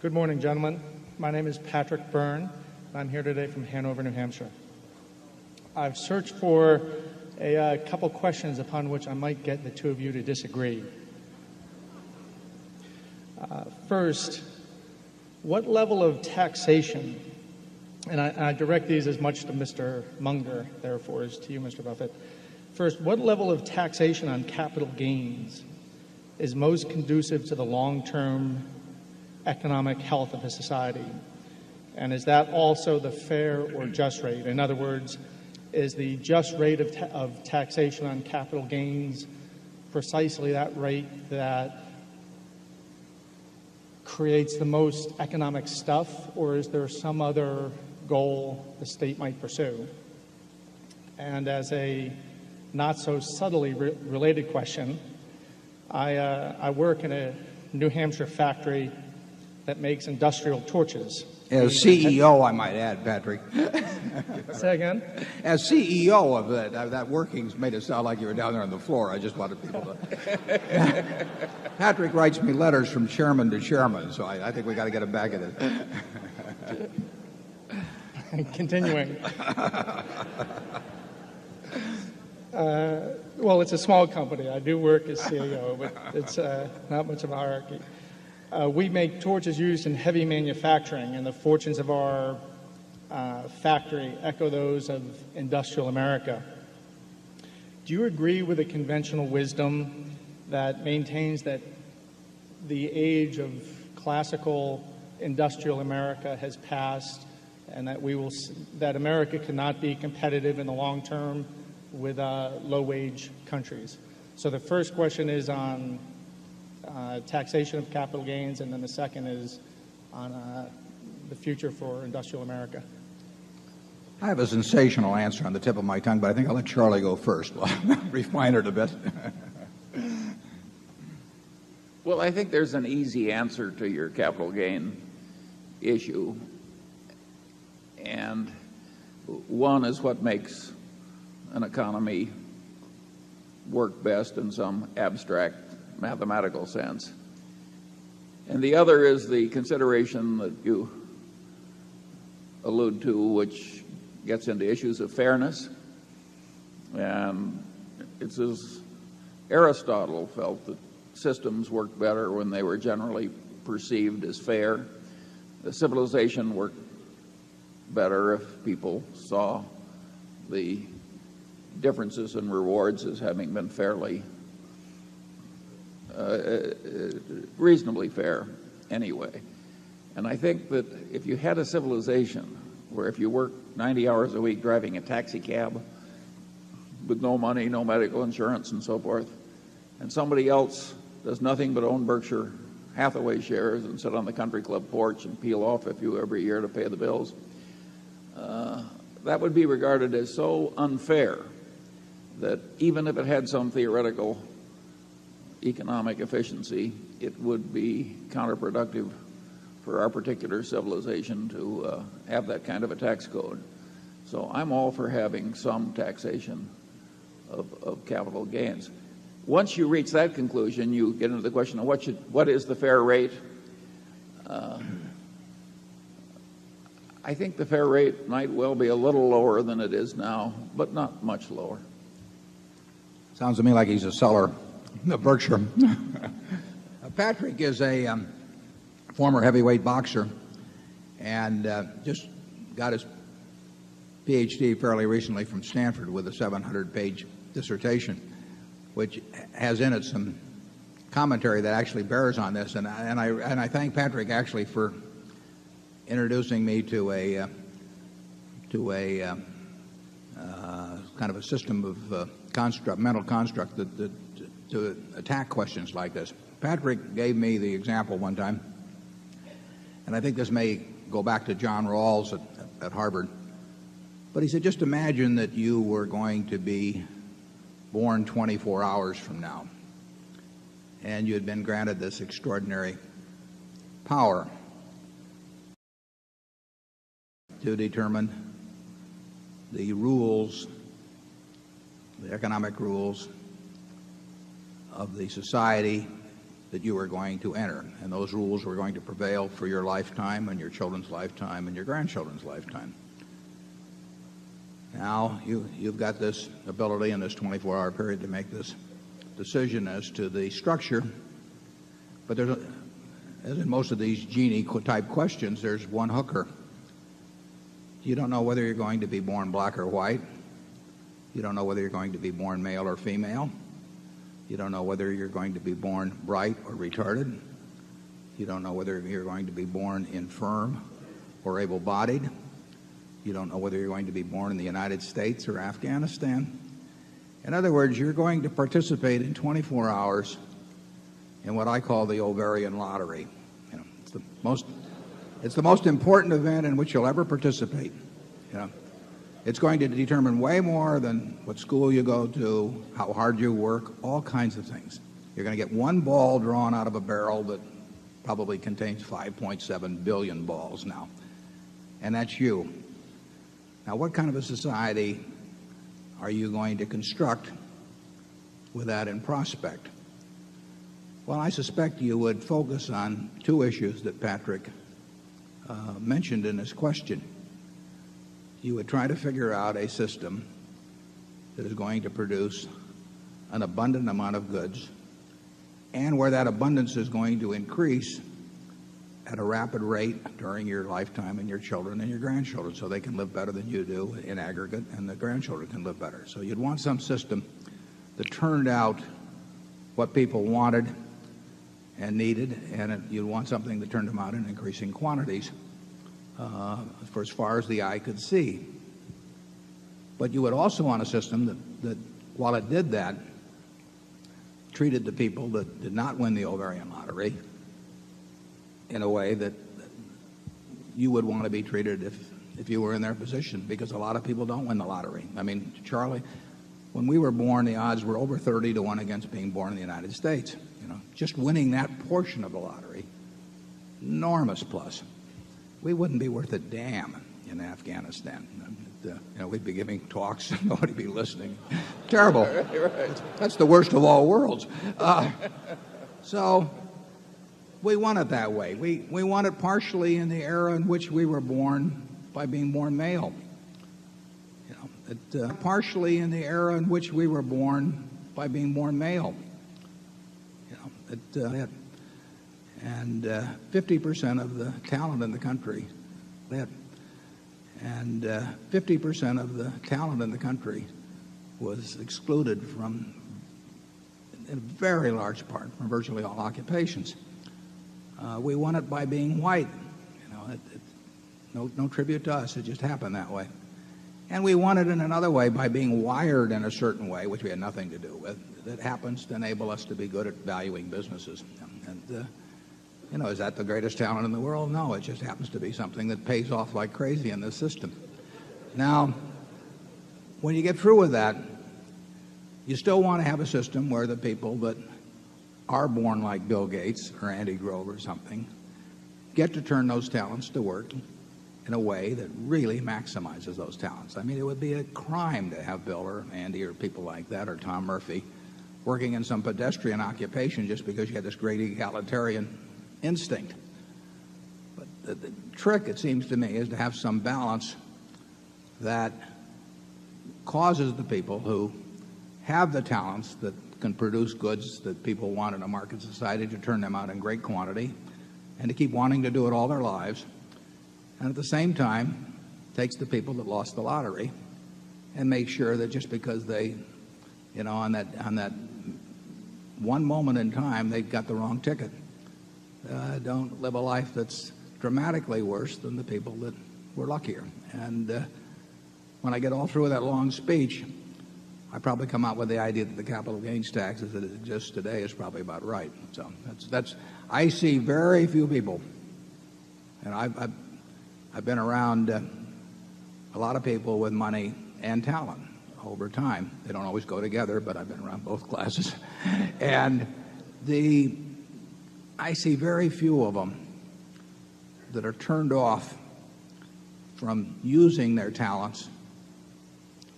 Good morning, gentlemen. My name is Patrick Byrne. I'm here today from Hanover, New Hampshire. I've searched for a couple questions upon which I might get the two of you to disagree. First, what level of taxation, and I direct these as much to Mr. Munger, therefore, as to you, Mr. Buffett. First, what level of taxation on capital gains is most conducive to the long-term economic health of a society? And is that also the fair or just rate? In other words, is the just rate of taxation on capital gains precisely that rate that creates the most economic stuff, or is there some other goal the state might pursue? And as a not so subtly related question, I work in a New Hampshire factory that makes industrial torches. As CEO, I might add, Patrick. Say again? As CEO of that workings made it sound like you were down there on the floor. I just wanted people to. Patrick writes me letters from chairman to chairman, so I think we got to get him back at it. Continuing. Well, it's a small company. I do work as CEO, but it's not much of a hierarchy. We make torches used in heavy manufacturing, and the fortunes of our factory echo those of industrial America. Do you agree with the conventional wisdom that maintains that the age of classical industrial America has passed, and that America cannot be competitive in the long term with low-wage countries? So the first question is on taxation of capital gains, and then the second is on the future for industrial America. I have a sensational answer on the tip of my tongue, but I think I'll let Charlie go first. Refine it a bit. Well, I think there's an easy answer to your capital gain issue. And one is what makes an economy work best in some abstract mathematical sense. And the other is the consideration that you allude to, which gets into issues of fairness. And it's as Aristotle felt that systems worked better when they were generally perceived as fair. The civilization worked better if people saw the differences in rewards as having been fairly reasonably fair anyway. And I think that if you had a civilization where if you worked 90 hours a week driving a taxi cab with no money, no medical insurance and so forth, and somebody else does nothing but own Berkshire Hathaway shares and sit on the country club porch and peel off a few every year to pay the bills, that would be regarded as so unfair that even if it had some theoretical economic efficiency, it would be counterproductive for our particular civilization to have that kind of a tax code. So I'm all for having some taxation of capital gains. Once you reach that conclusion, you get into the question of what is the fair rate. I think the fair rate might well be a little lower than it is now, but not much lower. Sounds to me like he's a seller of Berkshire. Patrick is a former heavyweight boxer and just got his PhD fairly recently from Stanford with a 700-page dissertation, which has in it some commentary that actually bears on this. And I thank Patrick actually for introducing me to a kind of a system of mental construct to attack questions like this. Patrick gave me the example one time, and I think this may go back to John Rawls at Harvard, but he said, just imagine that you were going to be born 24 hours from now, and you had been granted this extraordinary power to determine the rules, the economic rules of the society that you were going to enter. And those rules were going to prevail for your lifetime and your children's lifetime and your grandchildren's lifetime. Now, you've got this ability in this 24-hour period to make this decision as to the structure. But there's, as in most of these genie-type questions, there's one hooker. You don't know whether you're going to be born black or white. You don't know whether you're going to be born male or female. You don't know whether you're going to be born bright or retarded. You don't know whether you're going to be born infirm or able-bodied. You don't know whether you're going to be born in the United States or Afghanistan. In other words, you're going to participate in 24 hours in what I call the ovarian lottery. You know, it's the most important event in which you'll ever participate. You know, it's going to determine way more than what school you go to, how hard you work, all kinds of things. You're going to get one ball drawn out of a barrel that probably contains 5.7 billion balls now. And that's you. Now, what kind of a society are you going to construct with that in prospect? Well, I suspect you would focus on two issues that Patrick mentioned in his question. You would try to figure out a system that is going to produce an abundant amount of goods and where that abundance is going to increase at a rapid rate during your lifetime and your children and your grandchildren, so they can live better than you do in aggregate and the grandchildren can live better. So you'd want some system that turned out what people wanted and needed, and you'd want something that turned them out in increasing quantities for as far as the eye could see. But you would also want a system that while it did that, treated the people that did not win the ovarian lottery in a way that you would want to be treated if you were in their position, because a lot of people don't win the lottery. I mean, Charlie, when we were born, the odds were over 30 to 1 against being born in the United States. You know, just winning that portion of the lottery, enormous plus. We wouldn't be worth a damn in Afghanistan. You know, we'd be giving talks and nobody would be listening. Terrible. Right. That's the worst of all worlds. So we want it that way. We want it partially in the era in which we were born by being born male. You know, partially in the era in which we were born by being born male. You know, and 50% of the talent in the country, and 50% of the talent in the country was excluded from, in a very large part, from virtually all occupations. We won it by being white. You know, no tribute to us. It just happened that way. And we won it in another way by being wired in a certain way, which we had nothing to do with, that happens to enable us to be good at valuing businesses. And you know, is that the greatest talent in the world? No, it just happens to be something that pays off like crazy in this system. Now, when you get through with that, you still want to have a system where the people that are born like Bill Gates or Andy Grove or something get to turn those talents to work in a way that really maximizes those talents. I mean, it would be a crime to have Bill or Andy or people like that or Tom Murphy working in some pedestrian occupation just because you had this great egalitarian instinct. But the trick, it seems to me, is to have some balance that causes the people who have the talents that can produce goods that people want in a market society to turn them out in great quantity and to keep wanting to do it all their lives, and at the same time takes the people that lost the lottery and makes sure that just because they, you know, on that one moment in time they got the wrong ticket, don't live a life that's dramatically worse than the people that were luckier. And when I get all through with that long speech, I probably come out with the idea that the capital gains tax as it exists today is probably about right. So that's I see very few people, and I've been around a lot of people with money and talent over time. They don't always go together, but I've been around both classes. And I see very few of them that are turned off from using their talents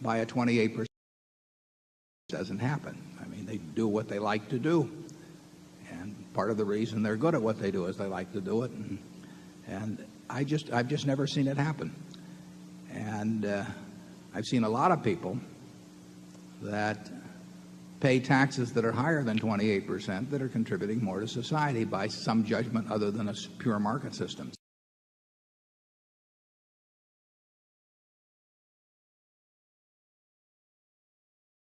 by a 28%. Doesn't happen. I mean, they do what they like to do. And part of the reason they're good at what they do is they like to do it. And I've just never seen it happen. And I've seen a lot of people that pay taxes that are higher than 28% that are contributing more to society by some judgment other than a pure market system.